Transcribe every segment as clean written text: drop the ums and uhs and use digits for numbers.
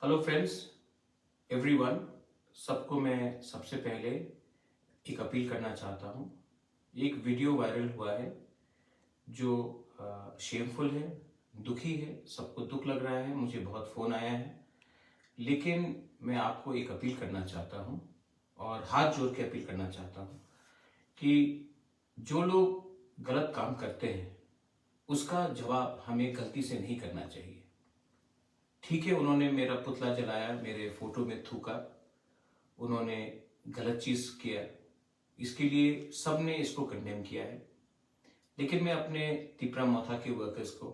Hello friends, everyone. सबको मैं सबसे पहले एक अपील करना चाहता हूँ। एक वीडियो वायरल हुआ है जो शेमफुल है, दुखी है, सबको दुख लग रहा है, मुझे बहुत फ़ोन आया है। लेकिन मैं आपको एक अपील करना चाहता हूँ और हाथ जोड़ के अपील करना चाहता हूँ कि जो लोग गलत काम करते हैं उसका जवाब हमें गलती से नहीं करना चाहिए। ठीक है, उन्होंने मेरा पुतला जलाया, मेरे फोटो में थूका, उन्होंने गलत चीज़ किया, इसके लिए सब ने इसको कंडेम किया है। लेकिन मैं अपने तिपरा मोथा के वर्कर्स को,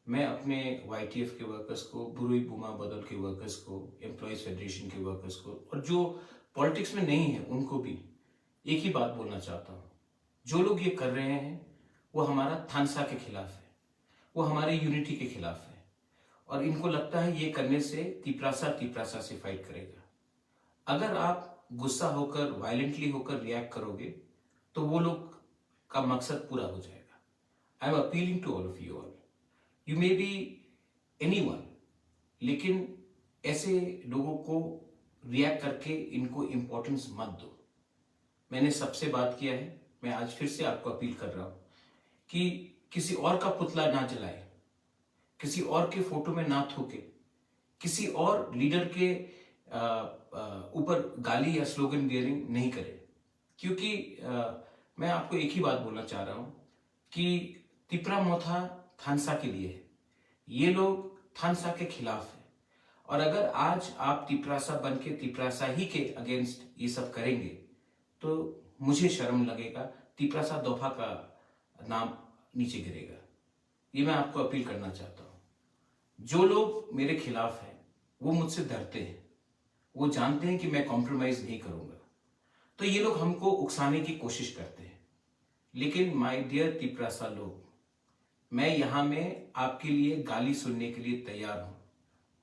मैं अपने YTF के वर्कर्स को, बुरुई बुमा बदल के वर्कर्स को, एम्प्लॉयज़ फेडरेशन के वर्कर्स को और जो पॉलिटिक्स में नहीं है उनको भी एक ही बात बोलना चाहता हूँ। जो लोग ये कर रहे हैं वो हमारा थानसा के खिलाफ है, वो हमारे यूनिटी के खिलाफ है और इनको लगता है ये करने से तिपरासा से फाइट करेगा। अगर आप गुस्सा होकर, वायलेंटली होकर रिएक्ट करोगे तो वो लोग का मकसद पूरा हो जाएगा। I am appealing to all of you all, you may be anyone, लेकिन ऐसे लोगों को रिएक्ट करके इनको इंपॉर्टेंस मत दो। मैंने सबसे बात किया है, मैं आज फिर से आपको अपील कर रहा हूं कि किसी और का पुतला ना जलाए, किसी और के फोटो में ना थूके, किसी और लीडर के ऊपर गाली या स्लोगन बियरिंग नहीं करे। क्योंकि मैं आपको एक ही बात बोलना चाह रहा हूं कि तिपरा मोथा थानसा के लिए है, ये लोग थानसा के खिलाफ है। और अगर आज आप तिपरासा बन के तिपरासा ही के अगेंस्ट ये सब करेंगे तो मुझे शर्म लगेगा, तिपरासा दोफा का नाम नीचे गिरेगा। ये मैं आपको अपील करना चाहता हूं। जो लोग मेरे खिलाफ हैं वो मुझसे डरते हैं, वो जानते हैं कि मैं कॉम्प्रोमाइज नहीं करूंगा, तो ये लोग हमको उकसाने की कोशिश करते हैं। लेकिन माय डियर तिपरासा लोग, मैं यहां में आपके लिए गाली सुनने के लिए तैयार हूं।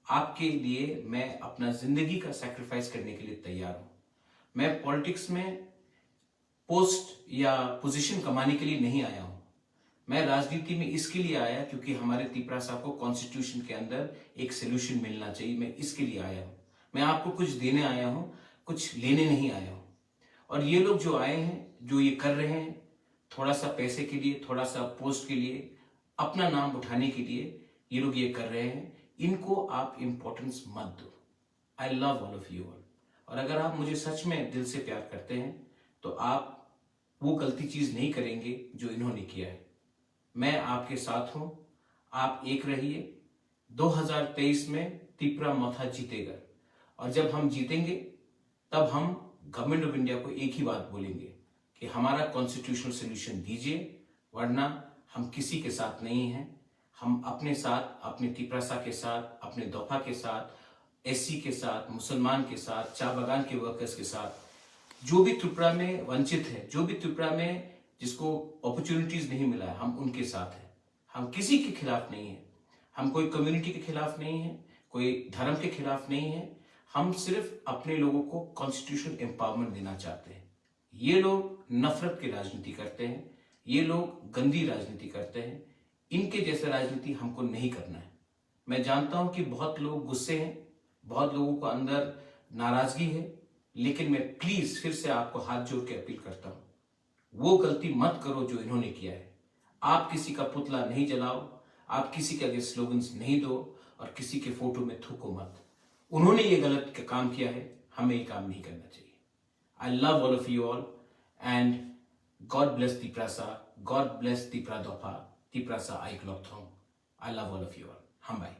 आपके लिए मैं अपना जिंदगी का सैक्रिफाइस करने के लिए तैयार हूं। मैं पॉलिटिक्स में पोस्ट या पोजीशन कमाने के लिए नहीं आया हूं। मैं राजनीति में इसके लिए आया क्योंकि हमारे तिपरासा को कॉन्स्टिट्यूशन के अंदर एक सोल्यूशन मिलना चाहिए। मैं इसके लिए आया हूं। मैं आपको कुछ देने आया हूं, कुछ लेने नहीं आया हूं। और ये लोग जो आए हैं, जो ये कर रहे हैं, थोड़ा सा पैसे के लिए, थोड़ा सा पोस्ट के लिए, अपना नाम उठाने के लिए ये लोग ये कर रहे हैं, इनको आप इंपॉर्टेंस मत दो। आई love all of you all. और अगर आप मुझे सच में दिल से प्यार करते हैं तो आप वो गलती चीज नहीं करेंगे जो इन्होंने किया है। मैं आपके साथ हूं, आप एक रहिए। 2023 में तिपरा मोथा जीतेगा और जब हम जीतेंगे तब हम गवर्नमेंट ऑफ इंडिया को एक ही बात बोलेंगे कि हमारा कॉन्स्टिट्यूशनल सोल्यूशन दीजिए, वरना हम किसी के साथ नहीं हैं। हम अपने साथ, अपने तिपरासा के साथ, अपने दोफा के साथ, SC के साथ, मुसलमान के साथ, चाय बागान के वर्कर्स के साथ, जो भी त्रिपुरा में वंचित है, जो भी त्रिपुरा में जिसको अपॉर्चुनिटीज नहीं मिला है, हम उनके साथ हैं। हम किसी के खिलाफ नहीं है, हम कोई कम्युनिटी के खिलाफ नहीं है, कोई धर्म के खिलाफ नहीं है। हम सिर्फ अपने लोगों को कॉन्स्टिट्यूशनल एम्पावरमेंट देना चाहते हैं। ये लोग नफरत की राजनीति करते हैं, ये लोग गंदी राजनीति करते हैं। इनके जैसे राजनीति हमको नहीं करना है। मैं जानता हूं कि बहुत लोग गुस्से हैं, बहुत लोगों को अंदर नाराजगी है, लेकिन मैं प्लीज फिर से आपको हाथ जोड़ के अपील करता हूं, वो गलती मत करो जो इन्होंने किया है। आप किसी का पुतला नहीं जलाओ, आप किसी के आगे स्लोगन्स नहीं दो और किसी के फोटो में थूको मत। उन्होंने ये गलत काम किया है, हमें ये काम नहीं करना चाहिए। I love all of you all and God bless Tiprasa, God bless Tipra Dopha, Tiprasa आई क्लॉक थ्रोंग। I love all of you all. हम बाय।